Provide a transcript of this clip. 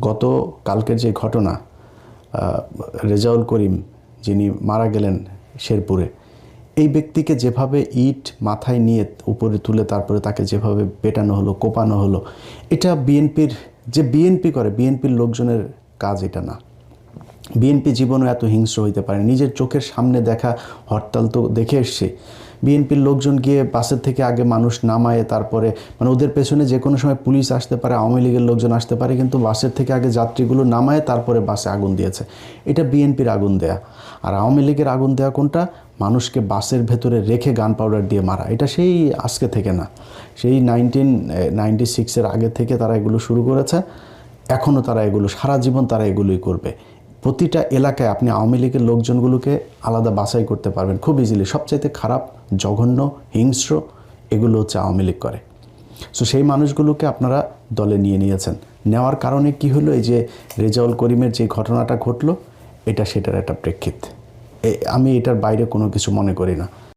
গত কালকের যে ঘটনা, রেজাউল করিম যিনি মারা গেলেন শেরপুরে, এই ব্যক্তিকে যেভাবে ইট মাথায় নিয়ে উপরে তুলে তারপরে তাকে যেভাবে পেটানো হলো, কোপানো হলো, এটা বিএনপি করে, বিএনপির লোকজনের কাজ এটা না। বিএনপি জীবনও এত হিংস্র হইতে পারে। নিজের চোখের সামনে দেখা হরতাল তো দেখে এসছে। বিএনপির লোকজন গিয়ে বাসের থেকে আগে মানুষ নামায়, তারপরে মানে ওদের পেছনে যে কোনো সময় পুলিশ আসতে পারে, আওয়ামী লীগের লোকজন আসতে পারে, কিন্তু বাসের থেকে আগে যাত্রীগুলো নামায় তারপরে বাসে আগুন দিয়েছে। এটা বিএনপির আগুন দেয়া। আর আওয়ামী লীগের আগুন দেওয়া কোনটা? মানুষকে বাসের ভেতরে রেখে গান পাউডার দিয়ে মারা। এটা সেই আজকে থেকে না, সেই 1996-এর আগে থেকে তারা এগুলো শুরু করেছে। এখনও তারা এগুলো সারা জীবন তারা এগুলোই করবে। প্রতিটা এলাকায় আপনি আওয়ামী লীগের লোকজনগুলোকে আলাদা বাছাই করতে পারবেন খুব ইজিলি। সবচাইতে খারাপ, জঘন্য, হিংস্র এগুলো হচ্ছে আওয়ামী লীগ করে। সো সেই মানুষগুলোকে আপনারা দলে নিয়েছেন। নেওয়ার কারণে কি হলো? এই যে রেজাউল করিমের যে ঘটনাটা ঘটলো, এটা সেটার একটা প্রেক্ষিত। আমি এটার বাইরে কোনো কিছু মনে করি না।